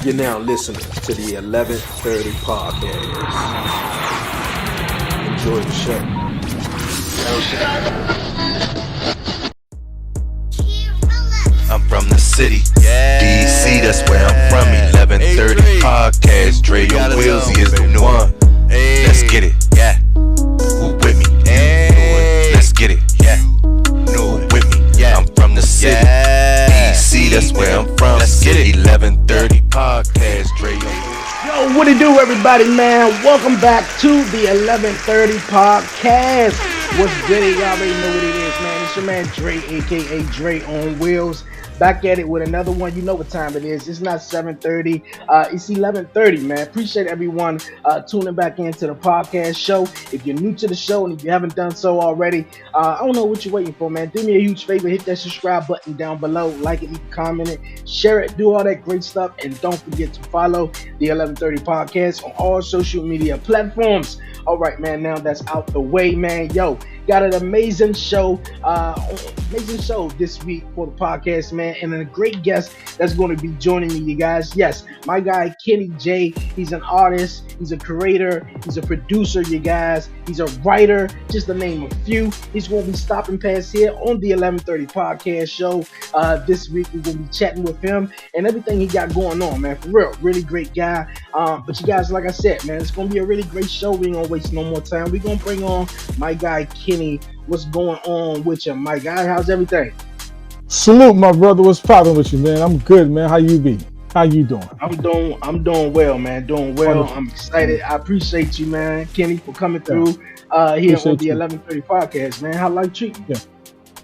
You're now listening to the 1130 podcast. Enjoy the show. I'm from the city, DC, that's where I'm from. 1130 podcast, Dreonwheels, he is the one. Let's get it, yeah. Who with me? Let's get it, yeah. No, with me, yeah. I'm from the city, DC, that's where I'm from. Let's get it. 1130 podcast, Dreonwheels. Yo, what it do, everybody, man? Welcome back to the 1130 podcast. What's good? Y'all already know what it is, man. It's your man Dre, aka Dre on Wheels. Back at it with another one. You know what time it is. It's not 7:30. It's 11:30, man. Appreciate everyone tuning back into the podcast show. If you're new to the show and if you haven't done so already, I don't know what you're waiting for, man. Do me a huge favor. Hit that subscribe button down below. Like it, comment it, share it, do all that great stuff. And don't forget to follow the 1130 podcast on all social media platforms. All right, man. Now that's out the way, man. Yo, got an amazing show this week for the podcast, man, and a great guest that's going to be joining me, you guys. Yes, my guy Kenny J. He's an artist, he's a creator, he's a producer, you guys. He's a writer, just to name a few. He's going to be stopping past here on the 1130 podcast show. This week we're going to be chatting with him and everything he got going on, man. For real, really great guy. But you guys, like I said, man, it's going to be a really great show. We ain't going to waste no more time. We're going to bring on my guy Kenny. What's going on with you, my guy? How's everything? Salute, my brother. What's popping with you, man? I'm good, man. How you be? How you doing? I'm doing well, man. Doing well. Wonderful. I'm excited. I appreciate you, man, Kenny, for coming through here on the 1130 podcast, man. How life treat you? Yeah,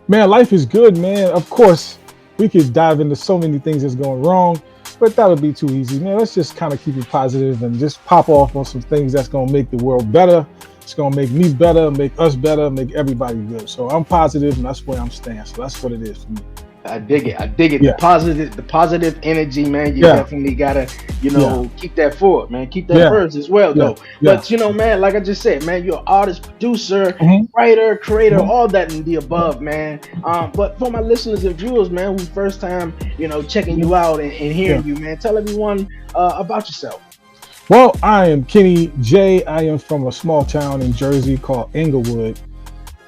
man. Life is good, man. Of course, we could dive into so many things that's going wrong, but that would be too easy, man. Let's just kind of keep it positive and just pop off on some things that's going to make the world better. It's going to make me better, make us better, make everybody good. So I'm positive, and that's where I'm staying. So that's what it is for me. I dig it. Yeah. The positive energy, man. You definitely gotta, keep that forward, man. Keep that first as well, though. Yeah. But man, like I just said, man, you're an artist, producer, writer, creator, all that and the above, man. But for my listeners and viewers, man, who first time, checking you out and hearing you, man, tell everyone about yourself. Well, I am Kenny J. I am from a small town in Jersey called Englewood.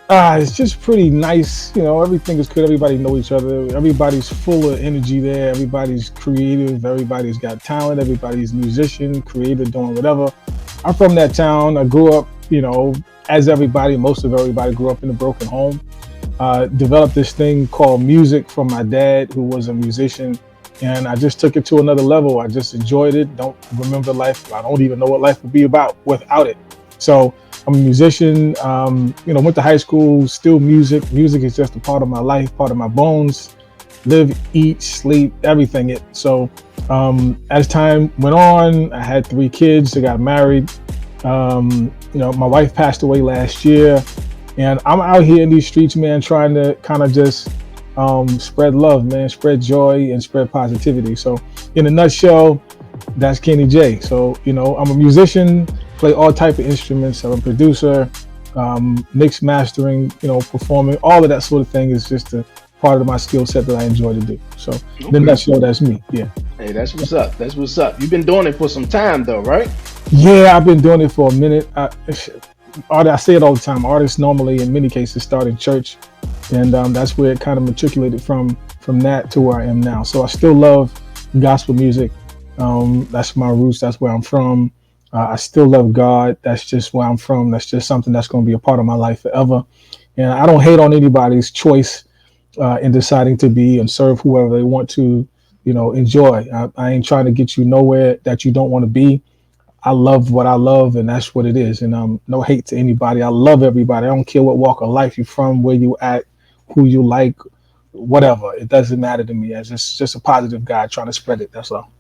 It's just pretty nice. Everything is good. Everybody know each other. Everybody's full of energy there. Everybody's creative. Everybody's got talent. Everybody's musician, creator, doing whatever. I'm from that town. I grew up, as most of everybody grew up in a broken home. Developed this thing called music from my dad, who was a musician. And I just took it to another level. I just enjoyed it. Don't remember life. I don't even know what life would be about without it. So I'm a musician, went to high school, still music. Music is just a part of my life, part of my bones. Live, eat, sleep, everything. So as time went on, I had 3 kids. I got married. My wife passed away last year. And I'm out here in these streets, man, trying to kind of just spread love, man, spread joy and spread positivity. So in a nutshell, that's Kenny J. So, I'm a musician, play all type of instruments. I'm a producer, mix mastering, performing, all of that sort of thing is just a part of my skill set that I enjoy to do. So in a nutshell, that's me. Yeah. Hey, that's what's up. You've been doing it for some time though, right? Yeah, I've been doing it for a minute. I say it all the time. Artists normally, in many cases, start in church. And that's where it kind of matriculated from that to where I am now. So I still love gospel music. That's my roots. That's where I'm from. I still love God. That's just where I'm from. That's just something that's going to be a part of my life forever. And I don't hate on anybody's choice in deciding to be and serve whoever they want to, enjoy. I ain't trying to get you nowhere that you don't want to be. I love what I love, and that's what it is. And no hate to anybody. I love everybody. I don't care what walk of life you're from, where you at, who you like, whatever. It doesn't matter to me. It's just a positive guy trying to spread it. That's all.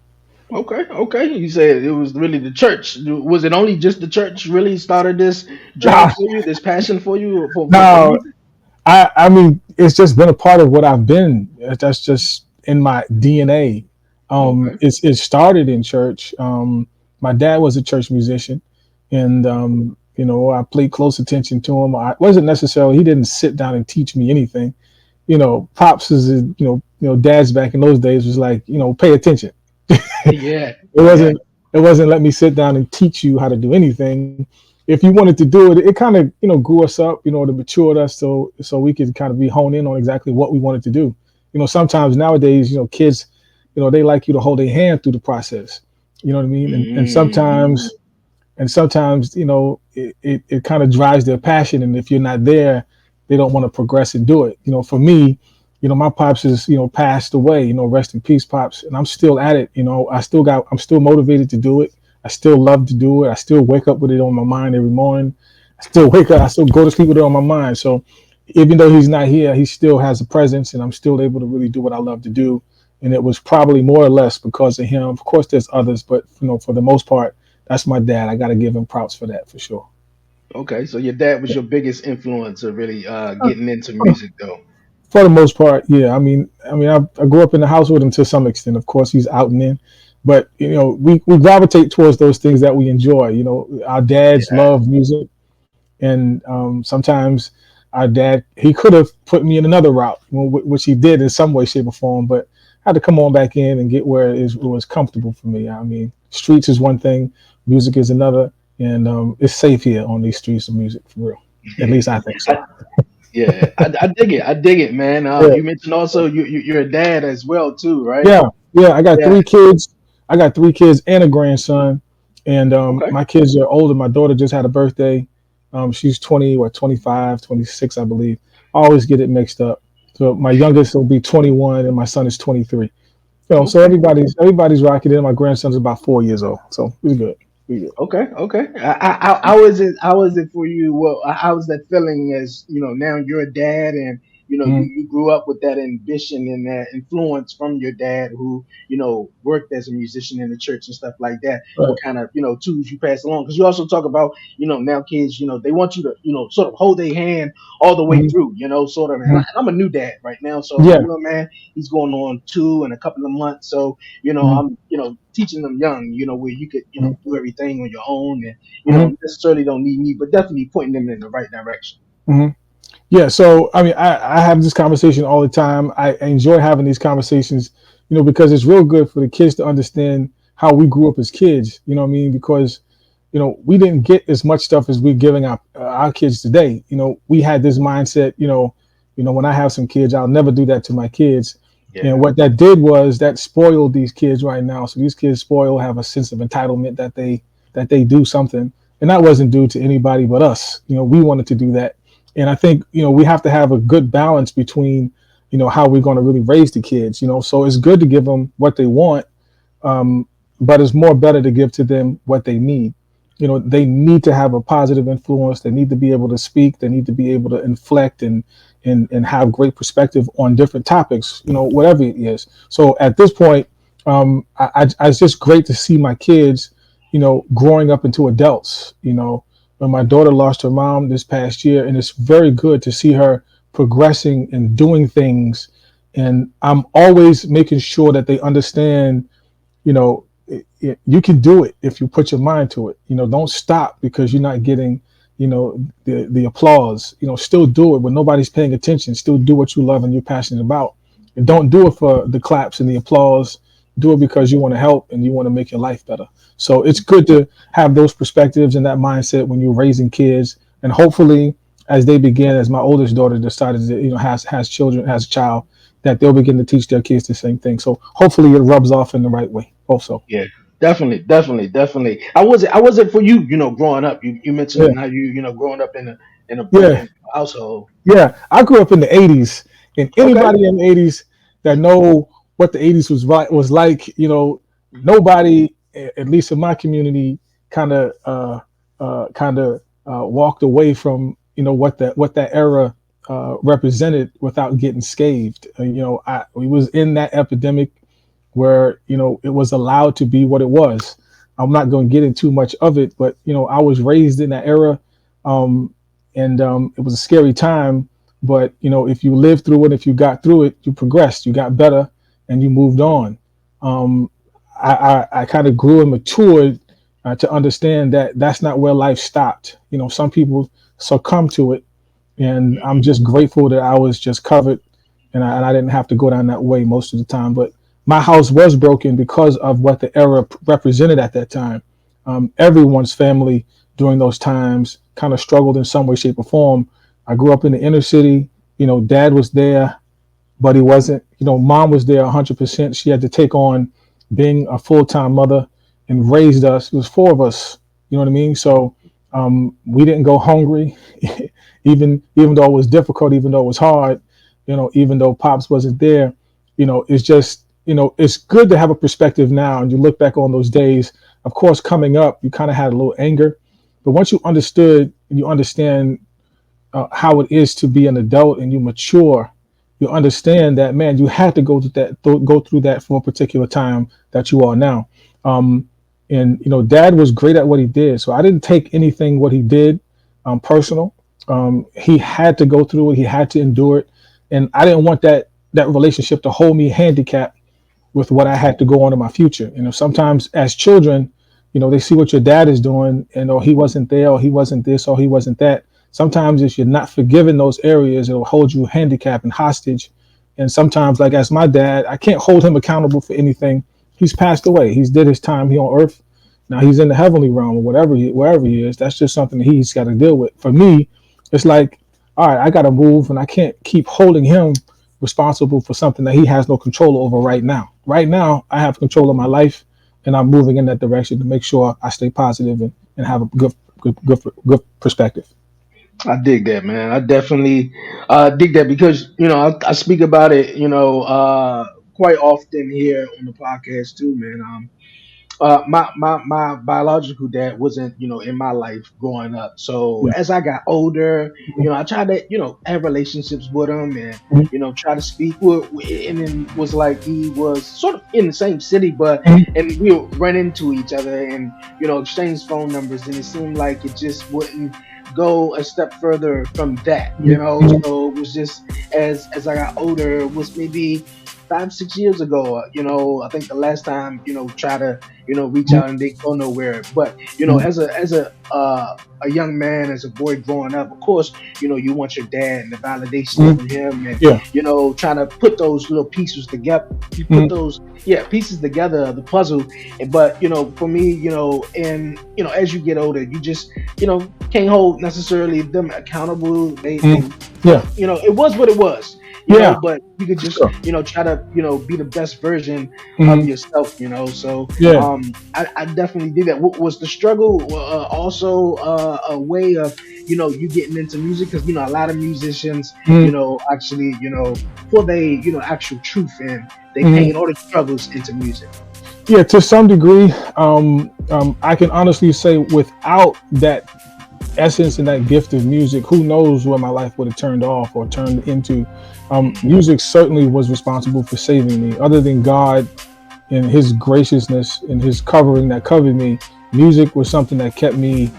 Okay. You said it was really the church. Was it only just the church really started this drive for you, this passion for you? No, I mean, it's just been a part of what I've been. That's just in my DNA. It started in church. My dad was a church musician, and I paid close attention to him. I wasn't necessarily, he didn't sit down and teach me anything. Pops is, dads back in those days was like, pay attention. Yeah, It yeah. wasn't it wasn't let me sit down and teach you how to do anything. If you wanted to do it, it kind of grew us up, to matured us, so we could kind of be honed in on exactly what we wanted to do. Sometimes nowadays, kids, they like you to hold their hand through the process. You know what I mean? And Mm. sometimes it kind of drives their passion, and if you're not there, they don't want to progress and do it. For me, my pops is passed away. Rest in peace, pops. And I'm still at it. I'm still motivated to do it. I still love to do it. I still wake up with it on my mind every morning. I still go to sleep with it on my mind. So even though he's not here, he still has a presence, and I'm still able to really do what I love to do. And it was probably more or less because of him. Of course, there's others, but for the most part, that's my dad. I got to give him props for that for sure. Okay, so your dad was your biggest influence of really getting into music, though. For the most part, yeah. I grew up in the house with him to some extent. Of course, he's out and in, but we gravitate towards those things that we enjoy. Our dads Yeah. love music, and sometimes our dad he could have put me in another route, which he did in some way, shape, or form, but I had to come on back in and get where it was comfortable for me. I mean, streets is one thing, music is another, and it's safe here on these streets of music for real. At least I think so. Yeah, I dig it. I dig it, man. Yeah. You mentioned also you're a dad as well too, right? Yeah, yeah. I got Yeah. 3 kids. I got 3 kids and a grandson, and Okay. my kids are older. My daughter just had a birthday. She's 20 or 25, 26, I believe. I always get it mixed up. So my youngest will be 21, and my son is 23. So Okay. everybody's rocking it. My grandson's about 4 years old, so we're good. We good. Okay, okay. How is it? How is it for you? Well, how is that feeling? As now you're a dad, and Mm-hmm. you grew up with that ambition and that influence from your dad, who worked as a musician in the church and stuff like that. What Right. kind of tools you pass along? Because you also talk about now kids, they want you to sort of hold their hand all the way Mm-hmm. through, sort of. And Mm-hmm. I'm a new dad right now, so my Yeah. little man, he's going on 2 in a couple of months, so Mm-hmm. I'm, teaching them young, where you could, do everything on your own and, Mm-hmm. necessarily don't need me, but definitely pointing them in the right direction. Mm-hmm. Yeah, so I mean, I have this conversation all the time. I enjoy having these conversations, because it's real good for the kids to understand how we grew up as kids. You know what I mean? Because we didn't get as much stuff as we're giving our kids today. We had this mindset. When I have some kids, I'll never do that to my kids. And Yeah. what that did was that spoiled these kids right now. So these kids have a sense of entitlement that they do something, and that wasn't due to anybody but us. We wanted to do that, and I think we have to have a good balance between how we're going to really raise the kids. So it's good to give them what they want, um, but it's more better to give to them what they need. They need to have a positive influence. They need to be able to speak. They need to be able to inflect and have great perspective on different topics. Whatever it is. So at this point, it's just great to see my kids, growing up into adults. When my daughter lost her mom this past year, and it's very good to see her progressing and doing things. And I'm always making sure that they understand you can do it if you put your mind to it. Don't stop because you're not getting the applause. Still do it when nobody's paying attention. Still do what you love and you're passionate about, and don't do it for the claps and the applause. Do it because you want to help and you want to make your life better. So it's good to have those perspectives and that mindset when you're raising kids, and hopefully as they begin, as my oldest daughter decided to has children, has a child, that they'll begin to teach their kids the same thing. So hopefully it rubs off in the right way also. Yeah. Definitely, definitely, definitely. I was it for you, growing up. You Yeah. mentioned how growing up in a Yeah. broken household. Yeah. I grew up in the 80s, and Okay. anybody in the 80s that know what the 80s was like, nobody, at least in my community, kind of walked away from what that era represented without getting scathed. We was in that epidemic where it was allowed to be what it was. I'm not going to get into too much of it, but I was raised in that era, um, and it was a scary time. But if you lived through it, if you got through it, you progressed, you got better, and you moved on. Um, I kind of grew and matured to understand that that's not where life stopped. Some people succumb to it, and I'm just grateful that I was just covered, and I didn't have to go down that way most of the time. But my house was broken because of what the era represented at that time. Everyone's family during those times kind of struggled in some way, shape, or form. I grew up in the inner city. Dad was there, but he wasn't. Mom was there 100%. She had to take on being a full time mother and raised us. It was four of us. You know what I mean? So we didn't go hungry, even though it was difficult, even though it was hard. Even though pops wasn't there. It's just it's good to have a perspective now, and you look back on those days. Of course, coming up, you kind of had a little anger, but once you understood and you understand how it is to be an adult and you mature, you understand that, man, you had to go through that for a particular time that you are now. And Dad was great at what he did, so I didn't take anything what he did personal. He had to go through it. He had to endure it, and I didn't want that relationship to hold me handicapped with what I had to go on in my future. Sometimes as children, they see what your dad is doing, and he wasn't there, or he wasn't this, or he wasn't that. Sometimes if you're not forgiven those areas, it'll hold you handicapped and hostage. And sometimes, like as my dad, I can't hold him accountable for anything. He's passed away. He's did his time here on earth. Now he's in the heavenly realm or wherever he is. That's just something that he's got to deal with. For me, it's like, all right, I got to move, and I can't keep holding him responsible for something that he has no control over right now. Right now, I have control of my life, and I'm moving in that direction to make sure I stay positive and have a good perspective. I dig that, man. I definitely dig that because I speak about it, quite often here on the podcast too, man. My biological dad wasn't in my life growing up. So Yeah. as I got older, I tried to have relationships with him and Mhm. try to speak and then was like he was sort of in the same city, but Mhm. and we would run into each other and exchange phone numbers, and it seemed like it just wouldn't go a step further from that. Mhm. So it was just as I got older, it was maybe 5 6 years ago. I think the last time try to reach Mhm. out and they go nowhere. But Mhm. as a young man, as a boy growing up, of course, you want your dad and the validation Mhm. from him, and Yeah. trying to put those little pieces together. You put Mhm. those pieces together of the puzzle. But for me, and as you get older, you just can't hold necessarily them accountable. They Mhm. Yeah. it was what it was. Yeah. But you could For just sure. try to be the best version of Mhm. yourself. So Yeah. I definitely did that. Was the struggle also a way of you getting into music? Because a lot of musicians Mhm. actually for they actual truth, and they Mhm. paint all the struggles into music. Yeah, to some degree, I can honestly say without that essence and that gift of music, who knows where my life would have turned off or turned into. Music certainly was responsible for saving me. Other than God and His graciousness and His covering that covered me, music was something that kept me,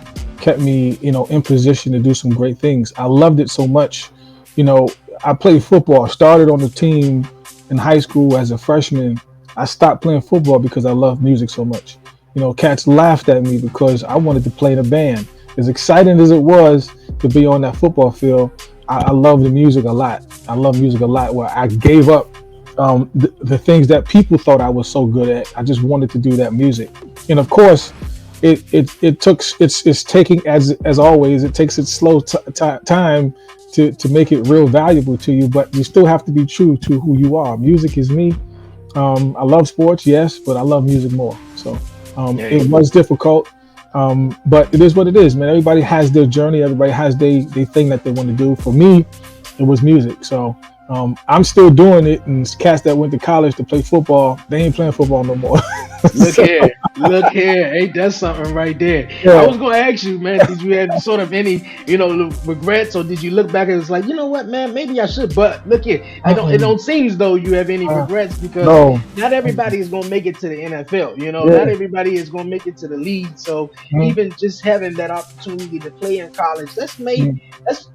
in position to do some great things. I loved it so much. You know, I played football. I started on the team in high school as a freshman. I stopped playing football because I loved music so much. Cats laughed at me because I wanted to play in a band. As exciting as it was to be on that football field, I love the music a lot. I love music a lot. Where I gave up the things that people thought I was so good at. I just wanted to do that music, and of course, it took it's taking as always. It takes its slow time to make it real valuable to you, but you still have to be true to who you are. Music is me. I love sports, yes, but I love music more. So Yeah. it was difficult, but it is what it is, man. Everybody has their journey. Everybody has their thing that they want to do. For me, it was music. So I'm still doing it. And cats that went to college to play football, they ain't playing football no more. Look So, here, look here. Hey, that's something right there. I yeah. was gonna ask you, man, did you have sort of any, regrets, or did you look back and it's like, you know what, man, maybe I should. But look here, I don't. It Mm-mm. don't seem as though you have any Uh, regrets because no. not everybody is gonna make it to the NFL. Not Yeah. everybody is gonna make it to the league. So Mm, even just having that opportunity to play in college, mm.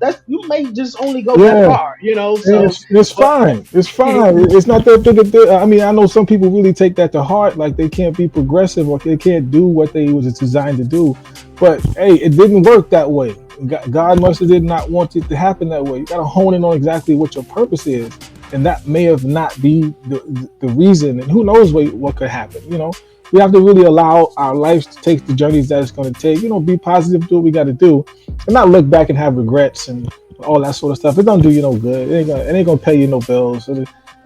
that's you may just only go that Yeah. far. So, It's but fine. It's fine. It's not that big a deal. I mean, I know some people really take that to heart, like they can't be progressive or they can't do what they was designed to do. But hey, it didn't work that way. God must have did not want it to happen that way. You got to hone in on exactly what your purpose is. and that may have not be the reason, and who knows what could happen. We have to really allow our lives to take the journeys that it's going to take. Be positive, do what we got to do, and not look back and have regrets and all that sort of stuff. It don't do you no good. It ain't gonna pay you no bills.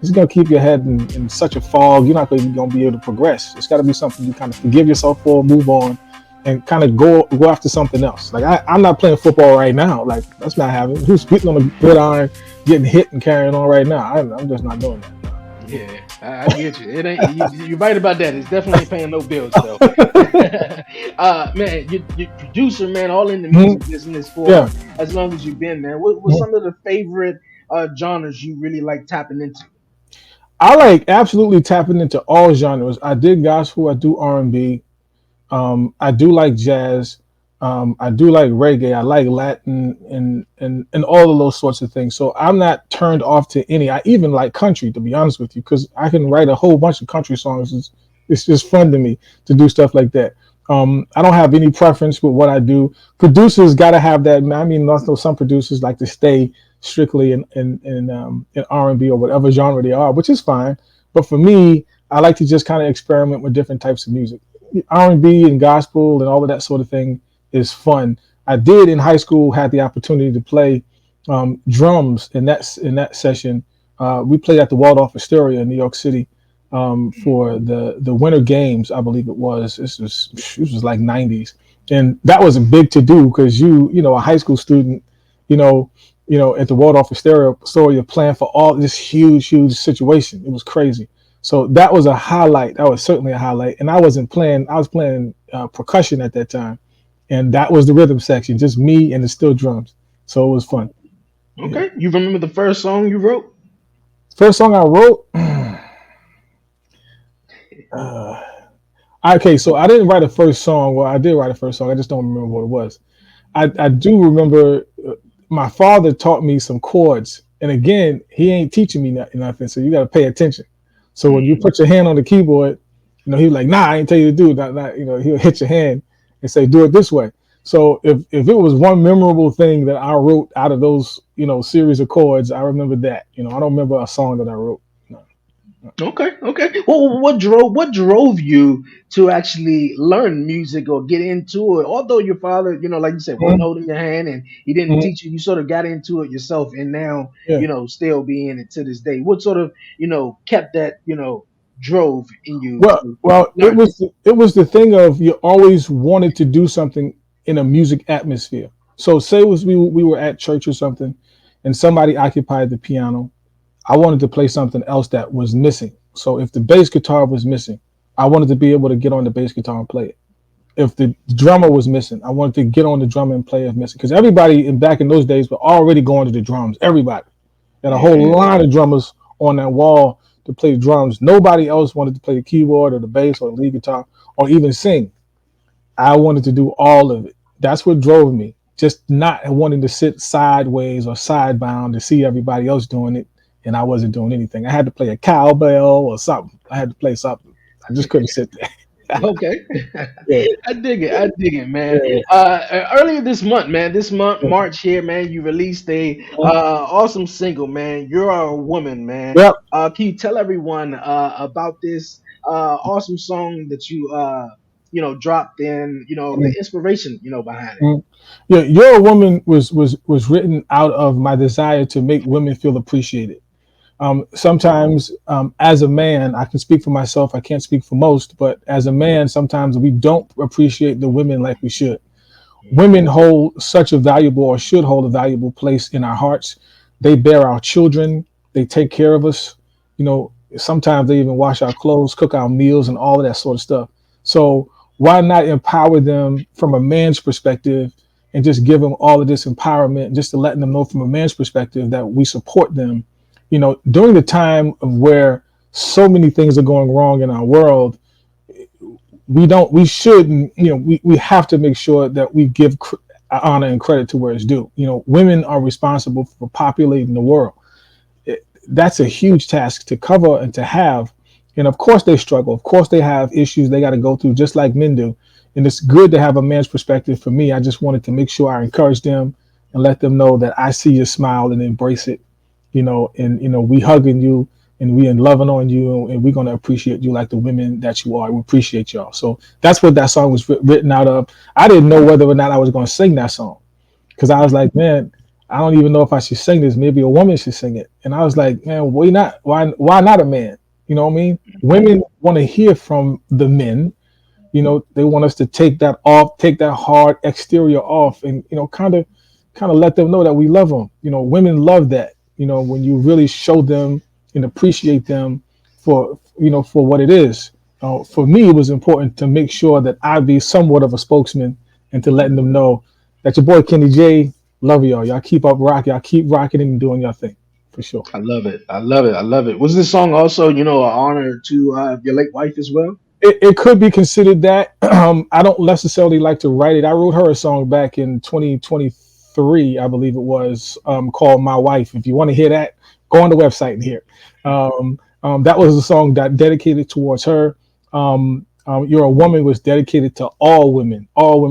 It's gonna keep your head in such a fog. You're not gonna be able to progress. It's got to be something you kind of forgive yourself for, move on, and kind of go after something else. Like I'm not playing football right now. Like that's not happening. Who's getting on the gridiron, getting hit and carrying on right now? I'm just not doing that. Yeah, I get you. It ain't you're right about that. It's definitely ain't paying no bills though. Man, you producer, man, all in the music business for Yeah. as long as you've been there. What some of the favorite genres you really like tapping into? I like absolutely tapping into all genres. I did gospel. I do R&B. I do like jazz. I do like reggae. I like Latin and all of those sorts of things. So I'm not turned off to any. I even like country, to be honest with you, because I can write a whole bunch of country songs. It's just fun to me to do stuff like that. I don't have any preference with what I do. Producers got to have that. I mean, also some producers like to stay strictly in R&B or whatever genre they are, which is fine. But for me, I like to just kind of experiment with different types of music. R&B and gospel and all of that sort of thing is fun. I did in high school had the opportunity to play drums in that session. We played at the Waldorf Astoria in New York City for the Winter Games, I believe it was. This was like '90s, and that was a big to do because a high school student, you know, at the Waldorf Astoria playing for all this huge situation. It was crazy. So that was a highlight. That was certainly a highlight. And I wasn't playing. I was playing percussion at that time, and that was the rhythm section, just me and the steel drums. So it was fun. Yeah. Okay, you remember the first song you wrote? First song I wrote. uh, okay, so I didn't write a first song. Well, I did write a first song. I just don't remember what it was. I do remember my father taught me some chords, and again, he ain't teaching me nothing. So you got to pay attention. So when you put your hand on the keyboard, he was like, "Nah, I ain't tell you to do that." He'll hit your hand and say, "Do it this way." So if it was one memorable thing that I wrote out of those series of chords, I remember that. I don't remember a song that I wrote. No. Okay. Well, what drove you to actually learn music or get into it? Although your father, like you said, wasn't Mhm, holding your hand and he didn't mhm, teach you, you sort of got into it yourself, and now yeah. still be in it to this day. What sort of kept that drove in you to Well, it learn? was the thing of you always wanted to do something in a music atmosphere. So say it was we were at church or something, and somebody occupied the piano. I wanted to play something else that was missing. So if the bass guitar was missing, I wanted to be able to get on the bass guitar and play it. If the drummer was missing, I wanted to get on the drum and play it missing. Because everybody back in those days were already going to the drums. Everybody. And a whole Yeah. line of drummers on that wall to play the drums. Nobody else wanted to play the keyboard or the bass or the lead guitar or even sing. I wanted to do all of it. That's what drove me. Just not wanting to sit sideways or sidebound to see everybody else doing it, and I wasn't doing anything. I had to play a cowbell or something. I had to play something. I just couldn't sit there. Okay. Yeah, I dig it. I dig it, man. yeah, Earlier this month, man, this month, yeah. March here, man, you released a awesome single, man. You're a woman, man. Yep. Can you tell everyone about this awesome song that you dropped in, the inspiration, behind it? Mhm. Yeah, "You're a Woman" was written out of my desire to make women feel appreciated. Sometimes, as a man, I can speak for myself. I can't speak for most, but as a man, sometimes we don't appreciate the women like we should. Women hold such a valuable, or should hold a valuable place in our hearts. They bear our children. They take care of us. Sometimes they even wash our clothes, cook our meals, and all of that sort of stuff. So why not empower them from a man's perspective and just give them all of this empowerment, just to letting them know from a man's perspective that we support them. During the time of where so many things are going wrong in our world, we shouldn't, we have to make sure that we give honor and credit to where it's due. Women are responsible for populating the world. That's a huge task to cover and to have. And of course they struggle. Of course they have issues they got to go through just like men do. And it's good to have a man's perspective. For me, I just wanted to make sure I encourage them and let them know that I see your smile and embrace it. and we hugging you and we in loving on you, and we're gonna appreciate you like the women that you are. We appreciate y'all. So that's what that song was written out of. I didn't know whether or not I was gonna sing that song because I was like, man, I don't even know if I should sing this. Maybe a woman should sing it. And I was like, man, why not? Why not a man? You know what I mean? Women want to hear from the men. They want us to take that off, take that hard exterior off, and kind of let them know that we love them. Women love that. When you really show them and appreciate them for what it is. For me, it was important to make sure that I be somewhat of a spokesman and to letting them know that your boy Kenny J love y'all. Y'all keep up rocking. Y'all keep rocking and doing your thing for sure. I love it. I love it. I love it. Was this song also, an honor to your late wife as well? It could be considered that. I don't necessarily like to write it. I wrote her a song back in 2023, I believe it was, called "My Wife." If you want to hear that, go on the website and hear it. That was a song that dedicated towards her. "You're a Woman" was dedicated to all women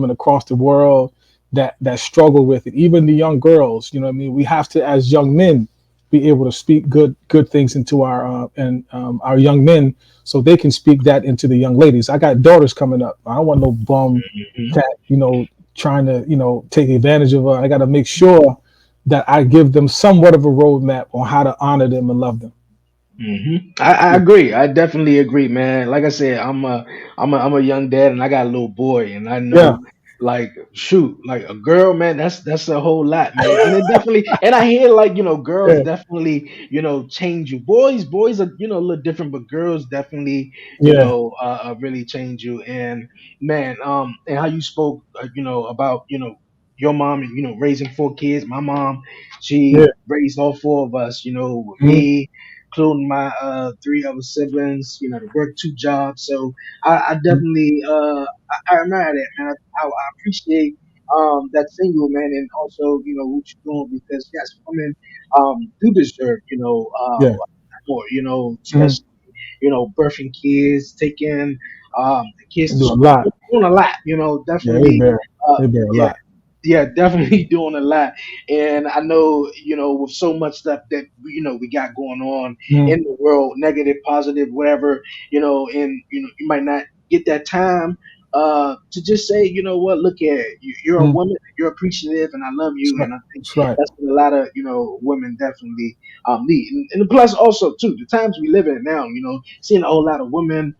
across the world that struggle with it, even the young girls. You know what I mean? We have to, as young men, be able to speak good things into our young men, so they can speak that into the young ladies. I got daughters coming up. I don't want no bum Mhm. cat, trying to take advantage of her. I got to make sure that I give them somewhat of a roadmap on how to honor them and love them. I agree. I definitely agree, man. Like I said, I'm a young dad, and I got a little boy, and I Yeah, know, like, shoot, like a girl, man, that's a whole lot, man. And it definitely, and I hear like girls yeah, definitely change you. Boys are a little different, but girls definitely yeah, really change you. And man, and how you spoke, about your mom and raising four kids. My mom, yeah. she raised all four of us. With Mm-hmm. me, including my three other siblings, to work two jobs. So I definitely I admire that, man. I appreciate that single, man, and also what you're doing, because yes, women do deserve Yeah. more, Mm-hmm. especially birthing kids, taking the kids They to do a school, lot. doing a lot, Yeah, they definitely. bear. Uh, They bear a yeah, lot. yeah, definitely doing a lot. And I know, with so much stuff that we got going on Mm-hmm. in the world, negative, positive, whatever, and you might not get that time to just say, what, look at it. You're a Mm-hmm. woman, you're appreciative, and I love That's you. right. And I think That's right. that's what a lot of women definitely need. And plus, also too, the times we live in now, seeing a whole lot of women,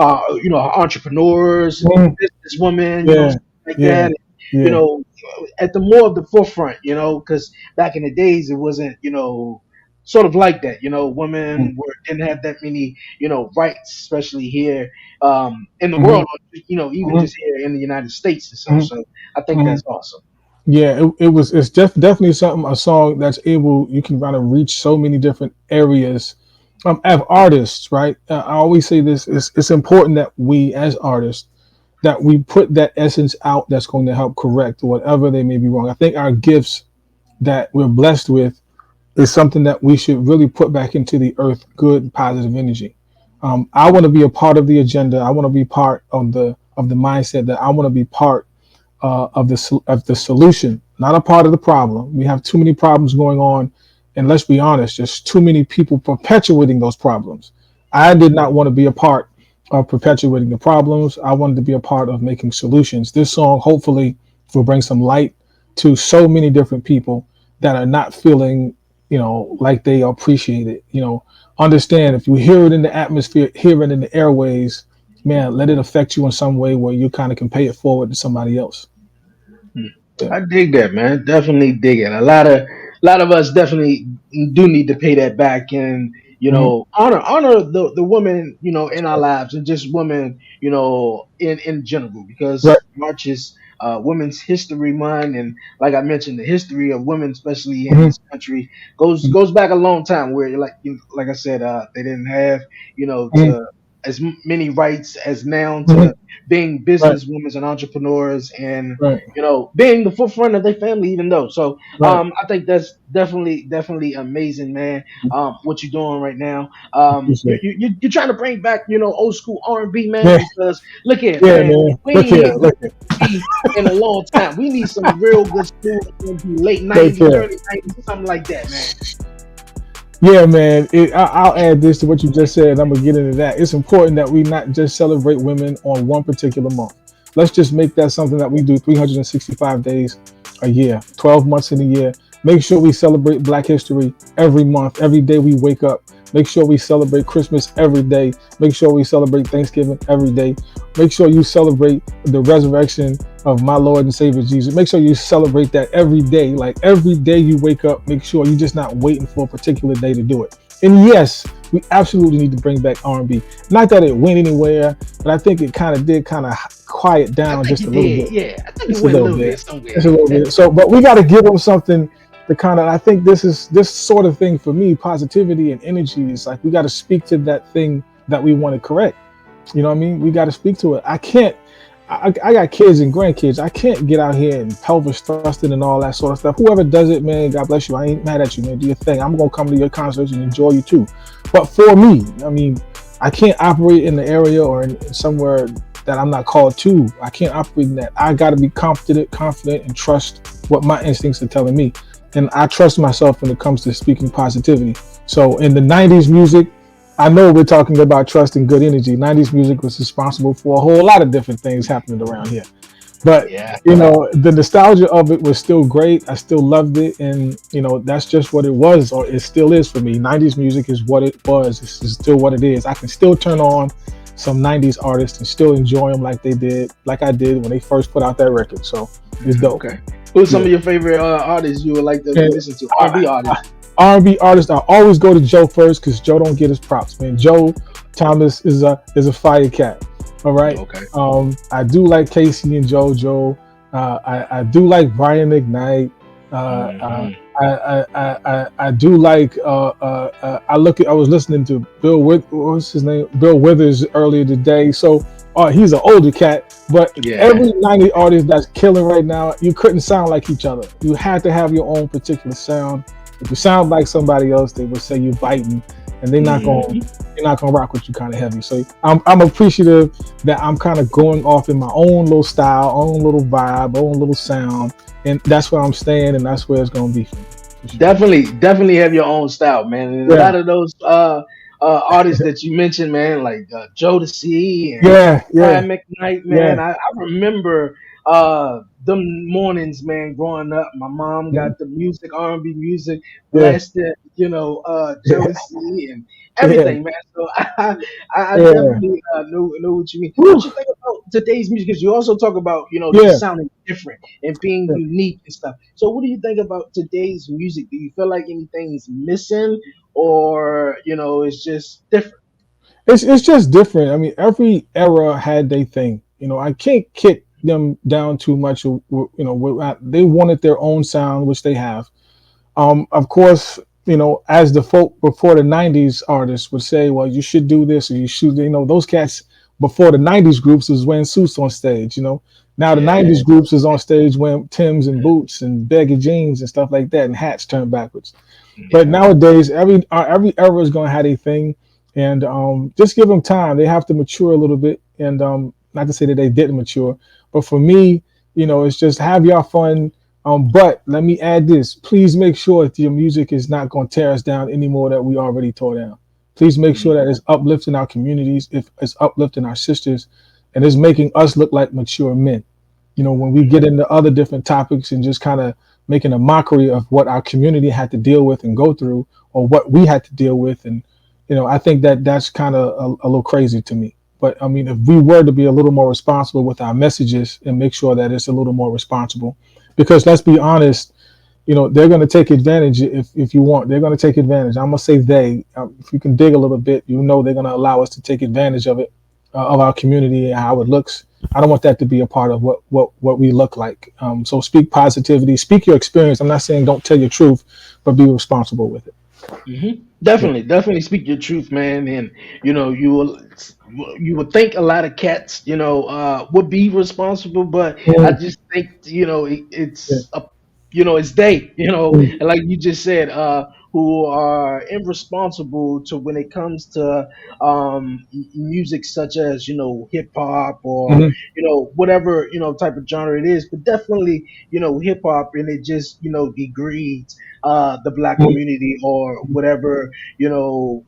entrepreneurs and Mm-hmm. businesswomen, Yeah. like Yeah. that. You Yeah. know, at the more of the forefront, because back in the days it wasn't, sort of like that. Mm-hmm. Women didn't have that many, rights, especially here in the Mm-hmm. world. Even Mm-hmm. just here in the United States and so. Mm-hmm. So I think Mm-hmm. that's awesome. Yeah, it's definitely something, a song that's able, you can kind of reach so many different areas, as artists, right? I always say this, it's important that we as artists, that we put that essence out that's going to help correct whatever they may be wrong. I think our gifts that we're blessed with is something that we should really put back into the earth, good positive energy. I want to be a part of the agenda. I want to be part of the mindset, that I want to be part of the solution, not a part of the problem. We have too many problems going on, and let's be honest, there's too many people perpetuating those problems. I did not want to be a part of perpetuating the problems. I wanted to be a part of making solutions. This song hopefully will bring some light to so many different people that are not feeling, like they appreciate it. Understand, if you hear it in the atmosphere, hear it in the airways, man, let it affect you in some way where you kind of can pay it forward to somebody else. Hmm. Yeah. I dig that, man. Definitely dig it. A lot of us definitely do need to pay that back, and Mhm. honor the women That's in our right. lives, and just women in general, Right. because March is Women's History Month, and like I mentioned, the history of women, especially in Mhm. this country, goes back a long time. Where like I said, they didn't have Mhm. to as many rights as now Mhm. to being Right. businesswomen and entrepreneurs, and Right. being the forefront of their family, even though. So Right. I think that's definitely amazing, man. What you're doing right now. Appreciate it. You're trying to bring back, old school R&B, man, Yeah. because look at it, Yeah, man. man. We Look ain't here. had good Look here. R&B in a long time. We need some real good school R&B, late Look '90s, here. early '90s, something like that, man. Yeah, man. I'll add this to what you just said, and I'm gonna get into that. It's important that we not just celebrate women on one particular month. Let's just make that something that we do 365 days a year, 12 months in a year. Make sure we celebrate Black History every month, every day we wake up. Make sure we celebrate Christmas every day. Make sure we celebrate Thanksgiving every day. Make sure you celebrate the resurrection of my Lord and Savior Jesus. Make sure you celebrate that every day. Like every day you wake up, make sure you're just not waiting for a particular day to do it. And yes, we absolutely need to bring back R&B. Not that it went anywhere, but I think it kind of did kind of quiet I down think just a it little did. bit. Yeah, I think it Just a went a little little bit. bit somewhere. Just a little bit. So, but we got to give them something to kind of. I think this sort of thing for me, positivity and energy is like we got to speak to that thing that we want to correct. You know what I mean? We got to speak to it. I can't. I got kids and grandkids. I can't get out here and pelvis thrusting and all that sort of stuff. Whoever does it, man, God bless you. I ain't mad at you, man. Do your thing. I'm gonna come to your concerts and enjoy you too. But for me, I mean, I can't operate in the area or in somewhere that I'm not called to. I can't operate in that. I got to be confident, and trust what my instincts are telling me. And I trust myself when it comes to speaking positivity. So in the '90s music, I know we're talking about trust and good energy. '90s music was responsible for a whole lot of different things happening around here. But Yeah. the nostalgia of it was still great. I still loved it, and that's just what it was, or it still is for me. '90s music is what it was. It's still what it is. I can still turn on some '90s artists and still enjoy them like they did, like I did when they first put out that record. So it's dope. Okay. Who's some Yeah. of your favorite artists you would like to And listen to? R&B artists. R&B artists, I always go to Joe first because Joe don't get his props, man. Joe Thomas is a fire cat. All right. Okay. I do like Casey and JoJo. I do like Brian McKnight. Uh, uh, Hmm. I do like. I was listening to what's his name? Bill Withers earlier today. So he's an older cat, but Yeah. every '90s artist that's killing right now, you couldn't sound like each other. You had to have your own particular sound. If you sound like somebody else, they would say you biting, and Hmm. they're not gonna rock with you kind of heavy. So I'm appreciative that I'm kind of going off in my own little style, own little vibe, own little sound, and that's where I'm staying, and that's where it's gonna be for me, for sure. Definitely have your own style, man. And a Yeah, lot of those artists that you mentioned, man, like Joe to C and yeah, yeah, Brian McKnight, yeah, man. I remember them mornings, man, growing up. My mom got mhm, the music, R&B music, yeah, blasted, Joe yeah, to C and yeah, everything, man. So I yeah. definitely know what you mean. Woo, What you think about today's music? Because you also talk about, yeah. just sounding different and being unique and stuff. So, what do you think about today's music? Do you feel like anything's missing, or it's just different? It's just different. I mean, every era had their thing. I can't kick them down too much. They wanted their own sound, which they have. Of course, as the folk before the '90s artists would say, well, you should do this or you should. Those cats before the '90s groups was wearing suits on stage. Now the Yeah, '90s groups is on stage wearing Tims and boots and baggy jeans and stuff like that, and hats turned backwards. But yeah. nowadays, every era is going to have a thing, and just give them time. They have to mature a little bit, and not to say that they didn't mature, but for me, it's just have your fun. But let me add this: please make sure that your music is not going to tear us down anymore that we already tore down. Please make sure that it's uplifting our communities, if it's uplifting our sisters, and it's making us look like mature men. When we get into other different topics and just kind of making a mockery of what our community had to deal with and go through, or what we had to deal with, and I think that that's kind of a little crazy to me. But I mean, if we were to be a little more responsible with our messages and make sure that it's a little more responsible, because let's be honest, they're going to take advantage. If you want, they're going to take advantage. I'm going to say they. If you can dig a little bit, they're going to allow us to take advantage of it, of our community and how it looks. I don't want that to be a part of what we look like. So speak positivity, speak your experience. I'm not saying don't tell your truth, but be responsible with it. Yeah. Definitely speak your truth, man. And you will think a lot of cats, would be responsible, but I Mm, just think, yeah. it's a, it's they, Mm, and like you just said, who are irresponsible to when it comes to music such as hip hop or Hmm. whatever type of genre it is, but definitely hip hop, and it just degrades the black community or whatever you know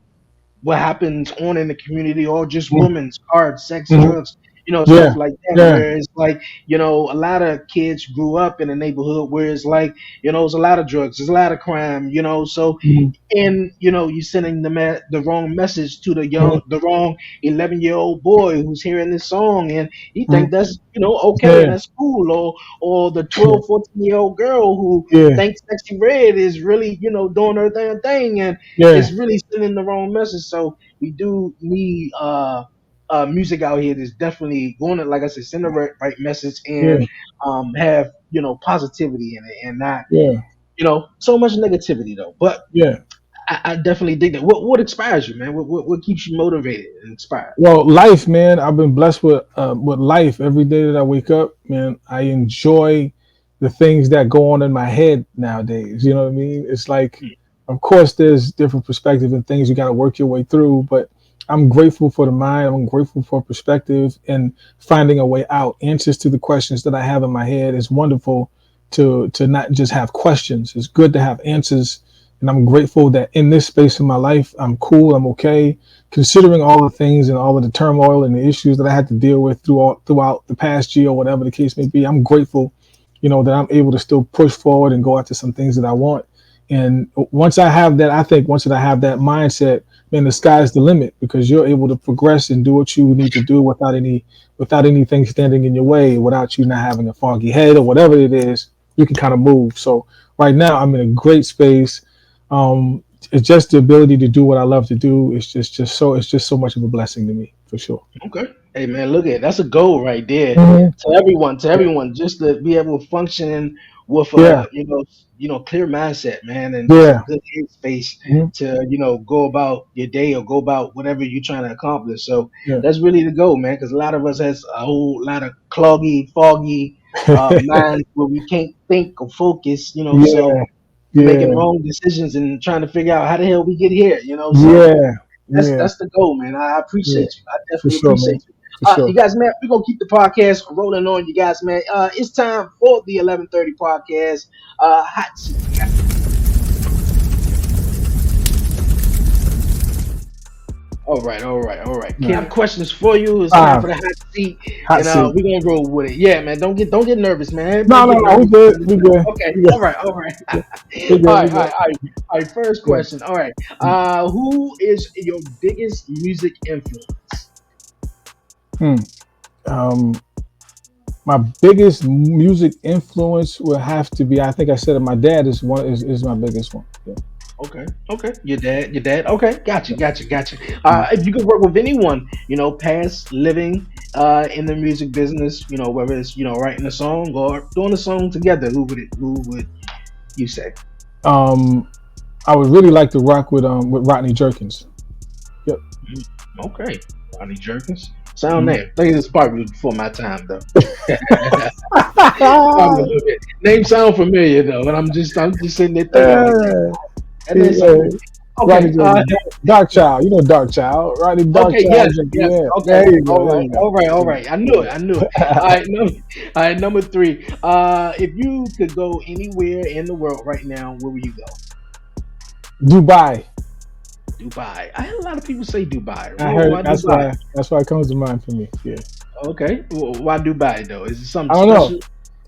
what happens on in the community, or just Hmm. women's cards, sex, Hmm. drugs, Yeah, stuff like that. yeah, Where it's like, a lot of kids grew up in a neighborhood where it's like, there's a lot of drugs, there's a lot of crime, so hmm, and you're sending the wrong message to hmm, the wrong 11-year-old boy who's hearing this song, and he hmm. think that's okay and Yeah, that's cool, or the 12, 14-year-old girl who yeah, thinks Sexy Red is really doing her damn thing, and yeah, it's really sending the wrong message. So we do need music out here that's definitely going to, like I said, send the right message, yeah, and have positivity in it, and not yeah, so much negativity though. But yeah. I definitely dig that. What inspires you, man? What keeps you motivated and inspired? Well, life, man. I've been blessed with life. Every day that I wake up, man, I enjoy the things that go on in my head nowadays. You know what I mean? It's like, of course, there's different perspective and things you got to work your way through. But I'm grateful for the mind. I'm grateful for perspective and finding a way out. Answers to the questions that I have in my head. It's wonderful to not just have questions. It's good to have answers. And I'm grateful that in this space in my life, I'm cool. I'm okay, considering all the things and all of the turmoil and the issues that I had to deal with throughout the past year or whatever the case may be. I'm grateful, that I'm able to still push forward and go after some things that I want. And once I have that, I think once that I have that mindset, man, the sky's the limit because you're able to progress and do what you need to do without anything standing in your way, without you not having a foggy head or whatever it is. You can kind of move. So right now, I'm in a great space. It's just the ability to do what I love to do. It's just so much of a blessing to me for sure. Okay. Hey man, look at that's a goal right there. Hmm. To everyone, just to be able to function with Yeah, a clear mindset, man, and just a yeah, good headspace hmm, to go about your day or go about whatever you're trying to accomplish. So yeah, that's really the goal, man, because a lot of us has a whole lot of cloggy, foggy minds where we can't think or focus. So yeah, we're making yeah, wrong decisions and trying to figure out how the hell we get here. So yeah, that's yeah, that's the goal, man. I yeah, appreciate you. I for definitely sure, man, appreciate you. for You sure. guys, man, we're gonna keep the podcast rolling on, you guys, man. It's time for the 11:30 podcast. Hot seat. All right, all right, all right. Ken, I have questions for you. It's time Ah, for the hot seat, hot and seat. we're gonna roll with it. Yeah, man. Don't get nervous, man. Everybody No, no, get no. We nervous. good. We good. Okay, We good. all right, all right. all We good. right, We all right, good. all right. All right. First Yeah. question. All right. Who is your biggest music influence? Hmm. Um, my biggest music influence will have to be. I think I said it. My dad is my biggest one. Yeah. Okay, okay. Your dad. Okay, got you, Yeah. got you, got you. Mhm. If you could work with anyone, past living, in the music business, whether it's writing a song or doing a song together, who would you say? Um, I would really like to rock with Rodney Jerkins. Yep. Mhm. Okay, Ronnie Jerkins. Sound Mhm. name. I think this is probably before my time though. Probably a little bit. Name sound familiar though, and I'm just sitting there thinking like Yeah. that name sound familiar. Rodney Okay. Jerkins. Dark Child. You know Dark Child. Rodney Dark Okay, yes, Child Jenkins. yes. Yeah. Okay, There you go. all There right, you all go. right, all Yeah. right. I knew it. Yeah. I knew it. All right, number three. If you could go anywhere in the world right now, where would you go? Dubai. Dubai. I had a lot of people say Dubai. I Well, heard why Dubai? that's why it comes to mind for me. Yeah. Okay, well, why Dubai though? Is it something I don't know. special?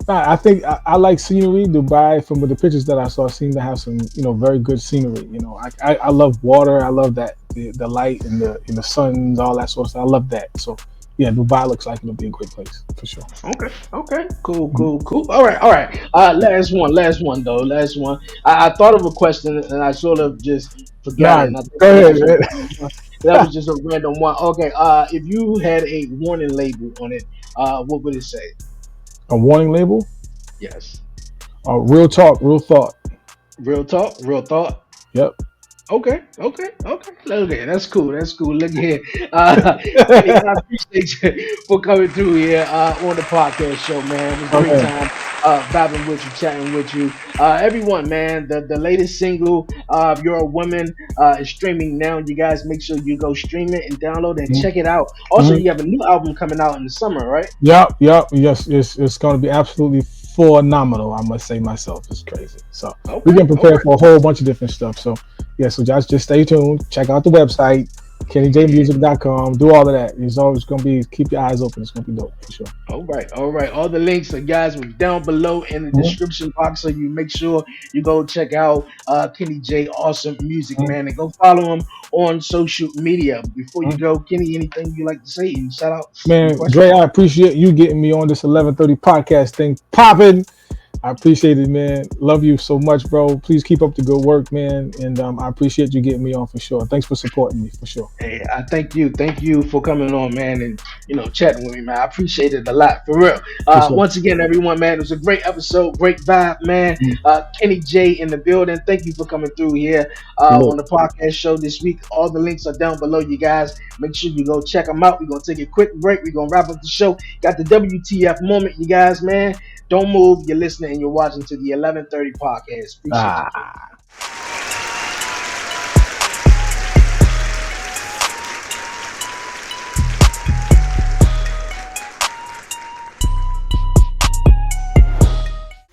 I think I like scenery. Dubai, from the pictures that I saw, seemed to have some, very good scenery. I love water. I love that the light and the suns, all that sort of stuff. I love that. So yeah, Dubai looks like it'll be a great place for sure. Okay, okay, cool, Mhm. cool, cool. All right, all right. Last one though. Last one. I thought of a question and I sort of just forgot it, Nah, and I think go that was ahead, just a man. random one. That was just a random one. Okay. If you had a warning label on it, what would it say? A warning label. Yes. Real talk, real thought. Real talk, real thought. Yep. Okay, okay, okay. Okay, that's cool. That's cool. Look here, Kenny, I appreciate you for coming through here on the podcast show, man. It was a great Okay. time. vibing with you, chatting with you. Everyone, man, the latest single, You're a Woman, is streaming now. You guys make sure you go stream it and download and check it out. Also, Mhm. you have a new album coming out in the summer, right? Yep, yep, yes, it's going to be absolutely phenomenal. I must say myself, it's crazy. So we Okay, can all prepare right. for a whole bunch of different stuff. So yeah, so just stay tuned. Check out the website, KennyJmusic.com. Do all of that. It's always going to be keep your eyes open. It's going to be dope for sure. All right, all right. All the links, guys, were down below in the Mhm, description box, so you make sure you go check out Kenny J, awesome music, mhm, man, and go follow him on social media. Before you mhm. go, Kenny, anything you like to say? Any shout outs? Any Man, questions? Dre, I appreciate you getting me on this 11:30 podcast thing popping. I appreciate it, man. Love you so much, bro. Please keep up the good work, man. And I appreciate you getting me on for sure. Thanks for supporting me for sure. Hey, I thank you. Thank you for coming on, man, and chatting with me, man. I appreciate it a lot, for real. For sure. Once again, everyone, man, it was a great episode, great vibe, man. Mm, Kenny J in the building. Thank you for coming through here salute. on the podcast show this week. All the links are down below, you guys. Make sure you go check them out. We're gonna take a quick break. We're gonna wrap up the show. Got the WTF moment, you guys, man. Don't move. You're listening and you're watching to the 11:30 podcast. Appreciate you. Ah.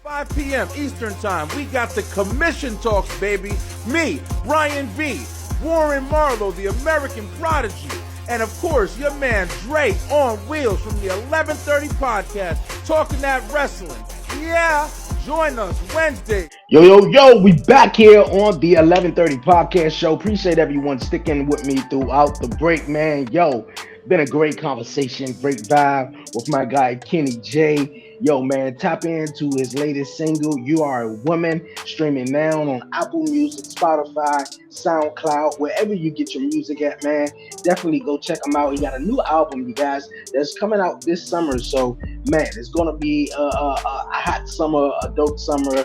5 p.m. Eastern Time, we got the commission talks, baby. Me, Ryan V, Warren Marlowe, the American Prodigy, and of course, your man Dre on Wheels from the 11:30 podcast, talking that wrestling. Yeah, join us Wednesday. Yo, yo, yo, we back here on the 11:30 podcast show. Appreciate everyone sticking with me throughout the break, man. Yo, been a great conversation, great vibe with my guy Kenny J. Yo, man, tap into his latest single, You Are a Woman, streaming now on Apple Music, Spotify, SoundCloud, wherever you get your music at, man. Definitely go check him out. He got a new album, you guys, that's coming out this summer. So, man, it's gonna be a hot summer, a dope summer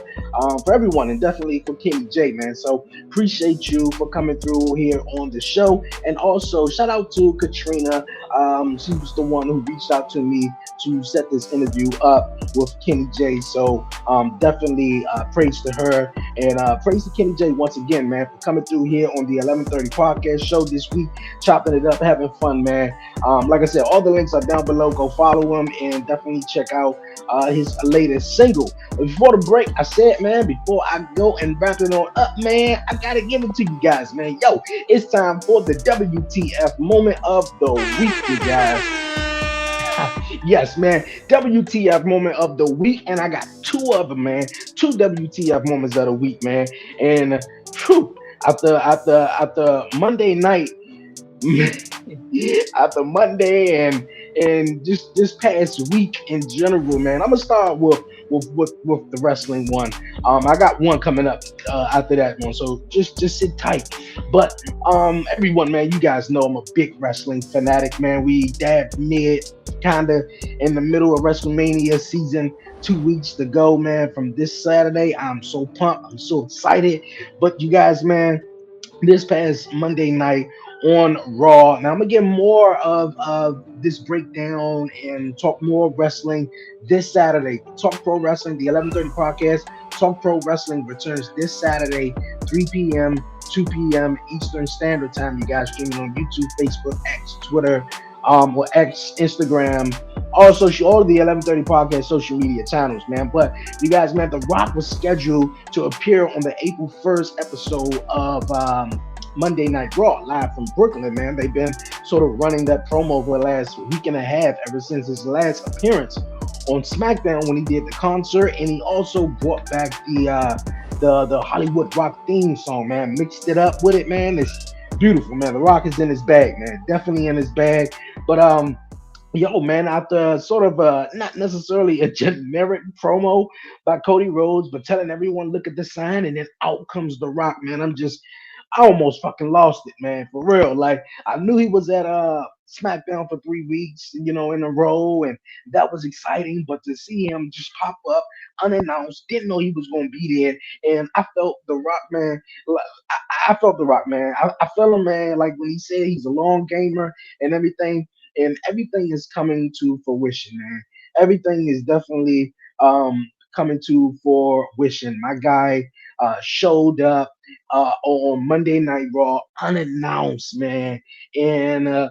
for everyone, and definitely for Kenny J, man. So appreciate you for coming through here on the show, and also shout out to Katrina. She was the one who reached out to me to set this interview up with Kenny J. So definitely praise to her, and praise to Kenny J once again, man, for coming through here on the 11:30 podcast show this week, chopping it up, having fun, man. Like I said, all the links are down below. Go follow him and definitely check out his latest single. But before the break, I said, man, before I go and wrap it on up, man, I gotta give it to you guys, man. Yo, it's time for the WTF moment of the week, you guys. Yes, man. WTF moment of the week, and I got two of them, man. Two WTF moments of the week, man. And whew, after Monday night, after Monday and just this past week in general, man. I'm gonna start with the wrestling one. I got one coming up after that one, so just sit tight. But everyone, man, you guys know I'm a big wrestling fanatic, man. We dab mid, kinda in the middle of WrestleMania season. 2 weeks to go, man. From this Saturday, I'm so pumped. I'm so excited. But you guys, man, this past Monday night on Raw. Now I'm gonna get more of this breakdown and talk more wrestling this Saturday. Talk Pro Wrestling, the 11:30 podcast. Talk Pro Wrestling returns this Saturday, 3 p.m., 2 p.m. Eastern Standard Time. You guys streaming on YouTube, Facebook, X, Twitter, or X, Instagram, all the 11:30 podcast social media channels, man. But you guys, man, The Rock was scheduled to appear on the April 1st episode of Monday Night Raw, live from Brooklyn, man. They've been sort of running that promo for the last week and a half, ever since his last appearance on SmackDown when he did the concert, and he also brought back the Hollywood Rock theme song, man. Mixed it up with it, man. It's beautiful, man. The Rock is in his bag, man. Definitely in his bag. But yo, man, after sort of not necessarily a generic promo by Cody Rhodes, but telling everyone, look at the sign, and then out comes The Rock, man. I almost fucking lost it, man, for real. Like, I knew he was at SmackDown for 3 weeks, in a row, and that was exciting. But to see him just pop up unannounced, didn't know he was gonna be there, and I felt The Rock, man. like, I felt The Rock, man. I felt him, man. Like when he said he's a long gamer and everything, and everything is coming to fruition, man. Everything is definitely coming to for wishing. My guy showed up on Monday Night Raw unannounced, man, and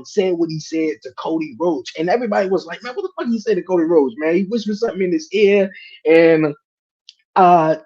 said what he said to Cody Rhodes, and everybody was like, "Man, what the fuck he say to Cody Rhodes, man?" He whispered something in his ear, and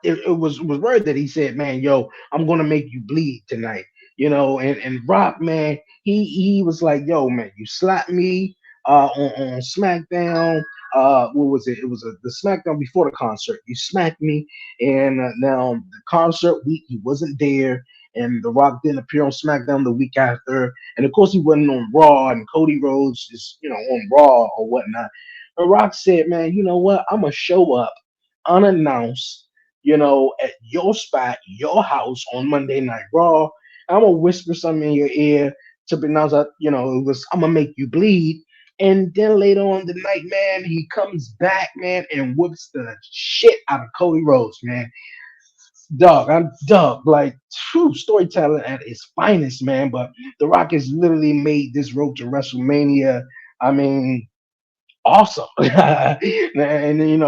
it was word that he said, "Man, yo, I'm gonna make you bleed tonight." And Rock, man, he was like, "Yo, man, you slapped me on SmackDown. What was it? It was the SmackDown before the concert. You smacked me, and now the concert week he wasn't there." And The Rock didn't appear on SmackDown the week after, and of course he wasn't on Raw. And Cody Rhodes is, on Raw or whatnot. The Rock said, "Man, you know what? I'm gonna show up unannounced, at your spot, your house on Monday Night Raw. I'm gonna whisper something in your ear to pronounce out, it was I'm gonna make you bleed." And then later on the night, man, he comes back, man, and whoops the shit out of Cody Rhodes, man. Dog, like true storytelling at its finest, man. But The Rock has literally made this road to WrestleMania. I mean, awesome. And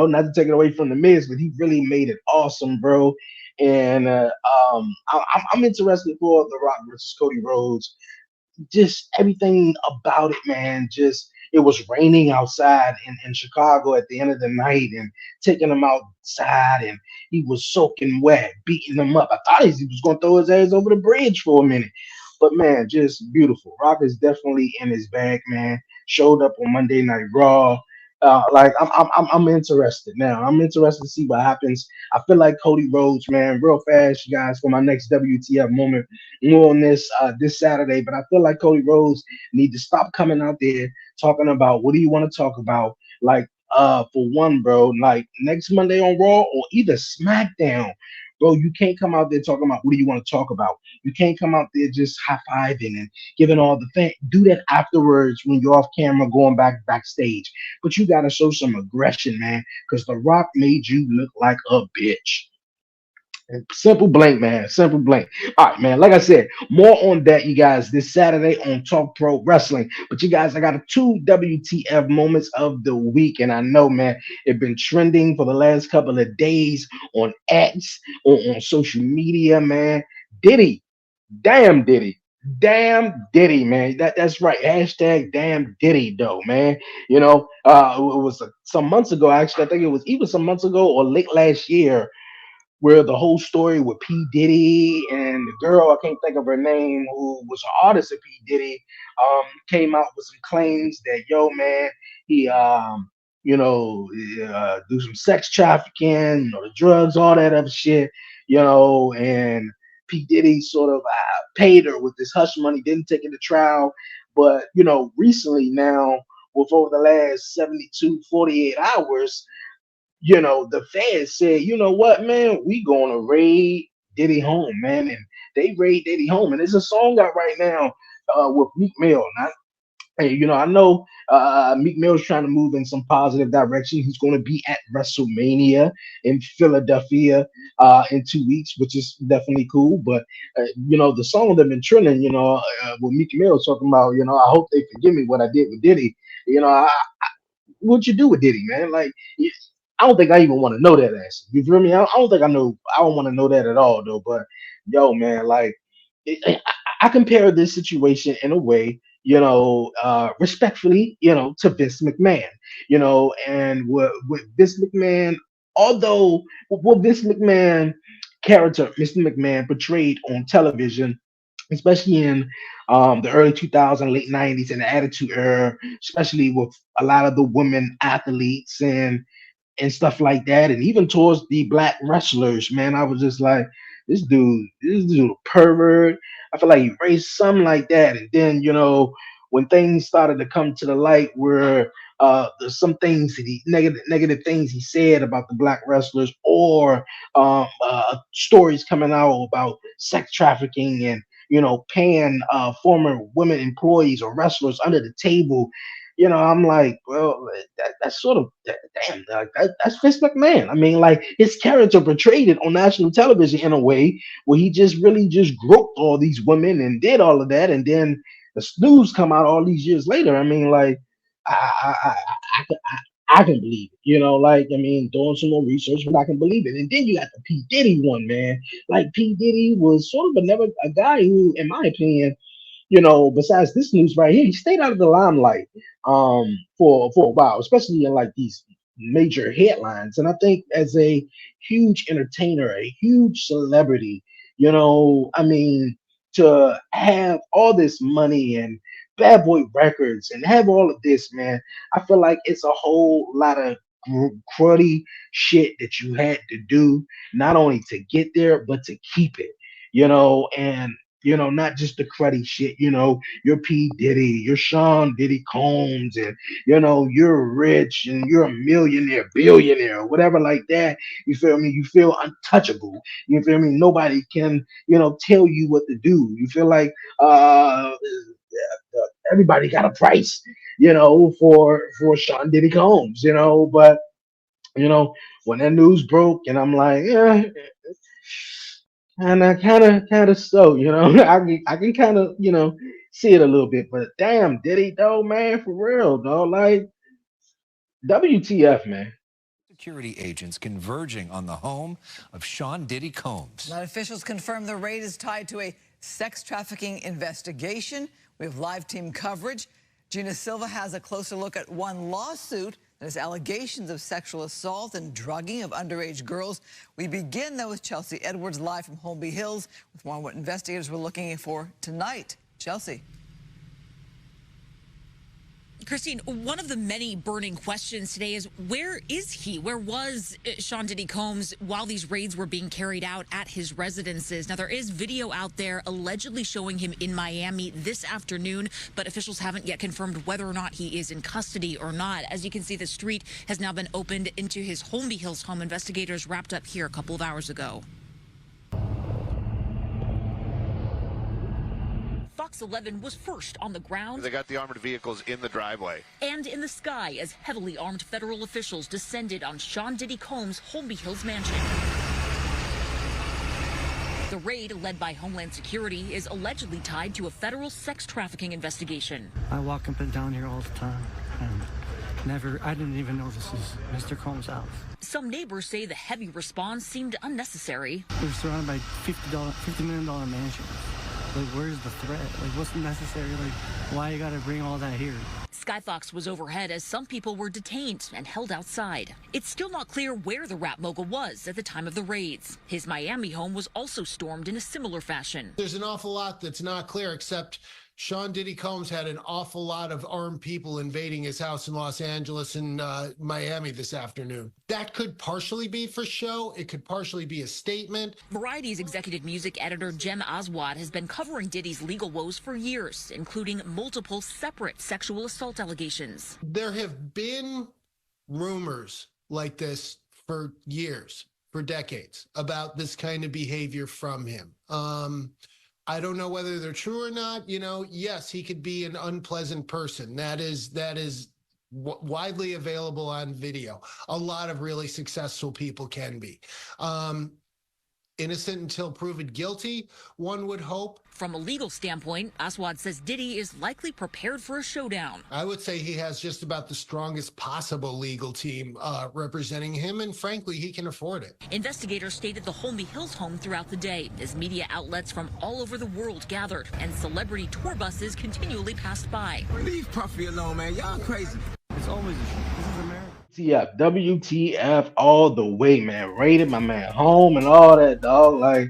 not to take it away from the Miz, but he really made it awesome, bro. And I'm interested for The Rock versus Cody Rhodes. Just everything about it, man. Just it was raining outside in Chicago at the end of the night, and taking him outside, and he was soaking wet, beating him up. I thought he was going to throw his ass over the bridge for a minute, but man, just beautiful. Rock is definitely in his bag, man. Showed up on Monday Night Raw. Like I'm interested now. I'm interested to see what happens. I feel like Cody Rhodes, man, real fast, you guys, for my next WTF moment, more on this Saturday. But I feel like Cody Rhodes need to stop coming out there talking about what do you want to talk about. Like for one, bro, like next Monday on Raw or either SmackDown, bro, you can't come out there talking about what do you want to talk about. You can't come out there just high fiving and giving all the thing. Do that afterwards when you're off camera going backstage. But you gotta show some aggression, man, because The Rock made you look like a bitch. Simple blank, man. Simple blank. All right, man. Like I said, more on that, you guys, this Saturday on Talk Pro Wrestling. But you guys, I got a two WTF moments of the week, and I know, man, it's been trending for the last couple of days on X, on social media, man. Diddy, damn Diddy. Damn Diddy, man. That's right. Hashtag damn Diddy, though, man. It was some months ago, actually. I think it was either some months ago or late last year where the whole story with P Diddy and the girl, I can't think of her name, who was an artist of P Diddy, came out with some claims that, yo, man, he you know do some sex trafficking, the drugs, all that other shit, and P Diddy sort of paid her with this hush money, didn't take it to trial. But recently now, with over the last 72, 48 hours, the feds said, you know what, man, we gonna raid Diddy home, man, and they raid Diddy home, and there's a song out right now with Meek Mill. Now, hey, I know Meek Mill's trying to move in some positive direction. He's going to be at WrestleMania in Philadelphia in 2 weeks, which is definitely cool. But the song that been trending, with Meek Mill talking about, I hope they forgive me what I did with Diddy. What you do with Diddy, man? Like, I don't think I even want to know that answer. You feel me? I don't think I know. I don't want to know that at all, though. But yo, man, like, I compare this situation in a way, respectfully, to Vince McMahon, and with Vince McMahon, although what Vince McMahon character, Mr. McMahon portrayed on television, especially in the early 2000s, late 90s, and the Attitude Era, especially with a lot of the women athletes and stuff like that, and even towards the black wrestlers, man, I was just like, this dude, a pervert. I feel like he raised something like that, and then when things started to come to the light, where there's some things that he negative things he said about the black wrestlers, or stories coming out about sex trafficking and paying former women employees or wrestlers under the table. I'm like, well, that's sort of damn, that's Vince McMahon. I mean, like his character portrayed it on national television in a way where he just really just groped all these women and did all of that, and then the snooze come out all these years later. I mean, like, I, I, I, I can believe it. Like, I mean, doing some more research, but I can believe it. And then you got the P Diddy one, man. Like P Diddy was sort of a guy who, in my opinion, besides this news right here, he stayed out of the limelight for a while, especially in like these major headlines. And I think as a huge entertainer, a huge celebrity, I mean, to have all this money and Bad Boy Records and have all of this, man, I feel like it's a whole lot of cruddy shit that you had to do, not only to get there, but to keep it, and not just the cruddy shit, you're P. Diddy, you're Sean Diddy Combs, and you're rich and you're a millionaire, billionaire, whatever like that. You feel me? You feel untouchable. You feel me? Nobody can, tell you what to do. You feel like everybody got a price, for Sean Diddy Combs, but when that news broke, and I'm like, yeah, and I kind of so, I can kind of, see it a little bit, but damn, Diddy though, man, for real, though, like WTF, man. Security agents converging on the home of Sean Diddy Combs. Now, officials confirm the raid is tied to a sex trafficking investigation. We have live team coverage. Gina Silva has a closer look at one lawsuit that has allegations of sexual assault and drugging of underage girls. We begin, though, with Chelsea Edwards live from Holmby Hills with more on what investigators were looking for tonight. Chelsea. Christine, one of the many burning questions today is, where is he? Where was Sean Diddy Combs while these raids were being carried out at his residences? Now, there is video out there allegedly showing him in Miami this afternoon, but officials haven't yet confirmed whether or not he is in custody or not. As you can see, the street has now been opened into his Holmby Hills home. Investigators wrapped up here a couple of hours ago. Fox 11 was first on the ground. They got the armored vehicles in the driveway. And in the sky as heavily armed federal officials descended on Sean Diddy Combs' Holmby Hills mansion. The raid, led by Homeland Security, is allegedly tied to a federal sex trafficking investigation. I walk up and down here all the time, and I didn't even know this is Mr. Combs' house. Some neighbors say the heavy response seemed unnecessary. We're surrounded by $50 million mansions. Like, where's the threat? Like, what's necessary? Like, why you gotta bring all that here? Skyfox was overhead as some people were detained and held outside. It's still not clear where the rap mogul was at the time of the raids. His Miami home was also stormed in a similar fashion. There's an awful lot that's not clear, except Sean Diddy Combs had an awful lot of armed people invading his house in Los Angeles and Miami this afternoon. That could partially be for show. It could partially be a statement. Variety's executive music editor Jem Aswad has been covering Diddy's legal woes for years, including multiple separate sexual assault allegations. There have been rumors like this for years, for decades, about this kind of behavior from him. I don't know whether they're true or not. Yes, he could be an unpleasant person. That is widely available on video. A lot of really successful people can be. Innocent until proven guilty, one would hope. From a legal standpoint, Aswad says Diddy is likely prepared for a showdown. I would say he has just about the strongest possible legal team representing him, and frankly, he can afford it. Investigators stayed at the Holmby Hills home throughout the day as media outlets from all over the world gathered and celebrity tour buses continually passed by. Leave Puffy alone, man. Y'all crazy. It's always a show. This is America. WTF all the way, man. Raided my man home and all that, dog. Like,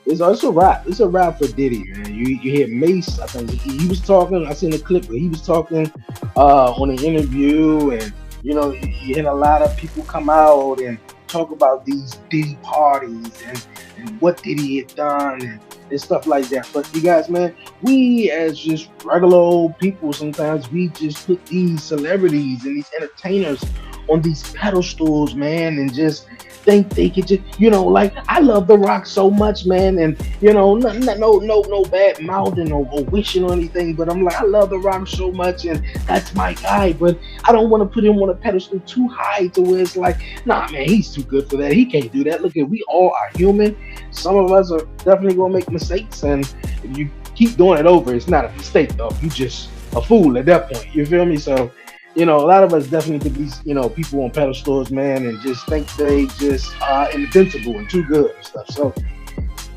it's a wrap. It's a wrap for Diddy, man. You hear Mace. I think he was talking. I seen the clip where he was talking on an interview, and you hear a lot of people come out and talk about these Diddy parties and what Diddy had done and stuff like that. But you guys, man, we as just regular old people, sometimes we just put these celebrities and these entertainers on these pedestals, man, and just think they could just, like, I love The Rock so much, man, and no bad mouthing or wishing or anything, but I'm like, I love The Rock so much, and that's my guy, but I don't want to put him on a pedestal too high to where it's like, nah, man, he's too good for that. He can't do that. Look, we all are human. Some of us are definitely gonna make mistakes, and if you keep doing it over, it's not a mistake though. You just a fool at that point. You feel me? So you know, a lot of us definitely could be, you know, people on pedestals, man, and just think they just are invincible and too good and stuff. So,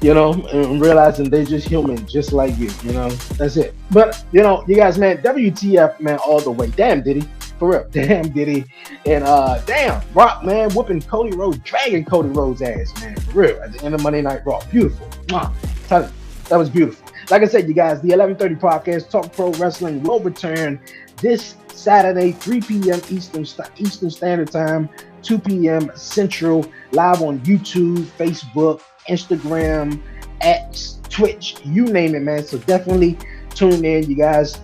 you know, and realizing they're just human, just like you know, that's it. But, you know, you guys, man, WTF, man, all the way. Damn, Diddy, for real. Damn, Diddy. And, damn, Rock, man, whooping Cody Rhodes, dragging Cody Rhodes' ass, man, for real, at the end of Monday Night Raw. Beautiful. Mwah. Tell you, that was beautiful. Like I said, you guys, the 11:30 podcast, Talk Pro Wrestling, will return this Saturday, 3 p.m. Eastern Standard Time, 2 p.m. Central, live on YouTube, Facebook, Instagram, X, Twitch, you name it, man. So definitely tune in, you guys.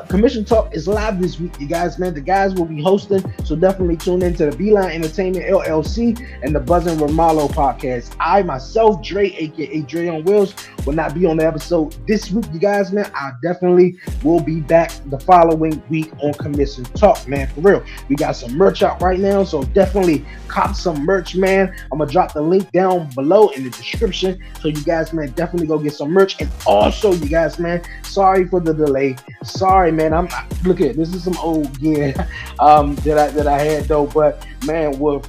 Commission Talk is live this week, you guys, man. The guys will be hosting, so definitely tune in to the Beeline Entertainment LLC and the Buzzin' with Marlo podcast. I myself, Dre, aka Dreonwheels, will not be on the episode this week, you guys, man. I definitely will be back the following week on Commission Talk, man. For real, we got some merch out right now, so definitely cop some merch, man. I'm gonna drop the link down below in the description, so you guys, man, definitely go get some merch. And also, you guys, man, sorry for the delay. Sorry, man. Look at this is some old gear that I had though, but man, with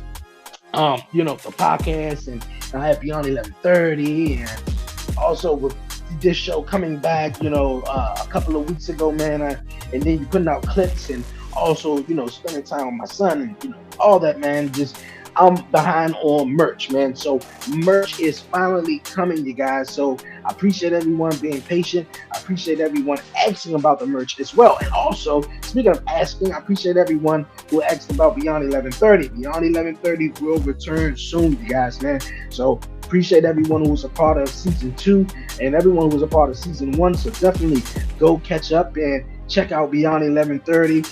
you know, the podcast, and I had Beyond 11:30, and also with this show coming back, you know, a couple of weeks ago, man, and then you putting out clips, and also, you know, spending time with my son, and you know, all that, man. Just I'm behind on merch, man. So merch is finally coming, you guys. So I appreciate everyone being patient. I appreciate everyone asking about the merch as well. And also, speaking of asking, I appreciate everyone who asked about Beyond 11:30. Beyond 11:30 will return soon, you guys, man. So appreciate everyone who was a part of season 2 and everyone who was a part of season 1. So definitely go catch up and check out Beyond 11:30.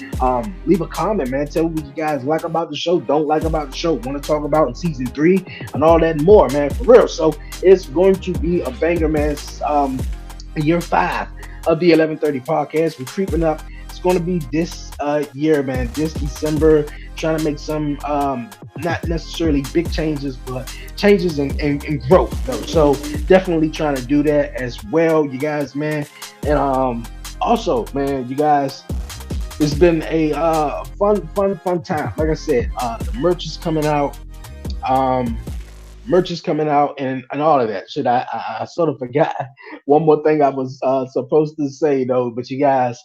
Leave a comment, man. Tell me what you guys like about the show, don't like about the show, want to talk about in season 3, and all that and more, man. For real. So it's going to be a banger, man. Year 5 of the 11:30 podcast. We're creeping up. It's going to be this year, man. This December. Trying to make some not necessarily big changes, but changes in growth, though. So definitely trying to do that as well, you guys, man. And also, man, you guys, it's been a fun time. Like I said, the merch is coming out. Merch is coming out, and all of that. I sort of forgot one more thing I was supposed to say though, but you guys,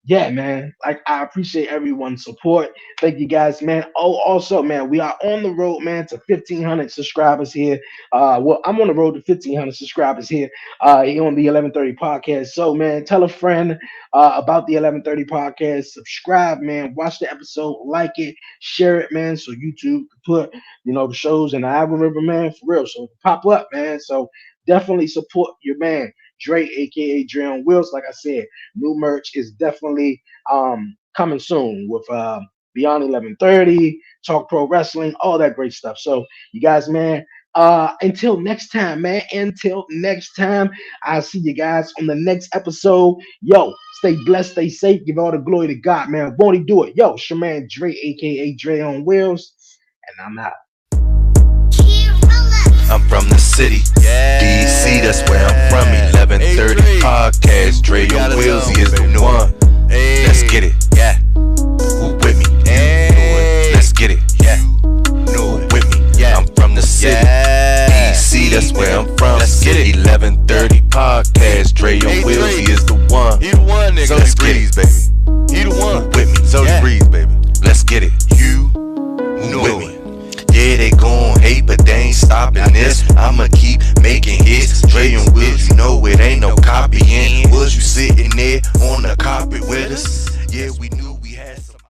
yeah, man. Like, I appreciate everyone's support. Thank you guys, man. Oh, also, man, we are on the road, man, to 1,500 subscribers here. Well, I'm on the road to 1,500 subscribers here on the 11:30 podcast. So, man, tell a friend about the 11:30 podcast. Subscribe, man. Watch the episode, like it, share it, man. So YouTube can put, you know, the shows in the algorithm, man, for real. So pop up, man. So definitely support your man, Dre, aka Dreonwheels. Like I said, new merch is definitely coming soon with Beyond 11:30, Talk Pro Wrestling, all that great stuff. So you guys, man, until next time, man. Until next time, I'll see you guys on the next episode. Yo, stay blessed, stay safe, give all the glory to God, man. Won't he do it? Yo, it's your man Dre, aka Dre on Wheels, and I'm out. I'm from the city, DC, that's where I'm from. 11:30 podcast, Dreonwheels is the one. Let's get it, yeah. Who with me? Let's get it, yeah. No, with me, yeah. I'm from the city, DC, that's where I'm from. Let's get it. 11:30 podcast, Dreonwheels is the one. He the one, nigga. So let's get it, baby. He the one with me. So breeze, baby. Let's get it. You with me. Yeah, they gon' hate, but they ain't stopping this. I'ma keep making hits. Dreonwheels, you know it ain't no copying. Was you sitting there on the carpet with us? Yeah, we knew.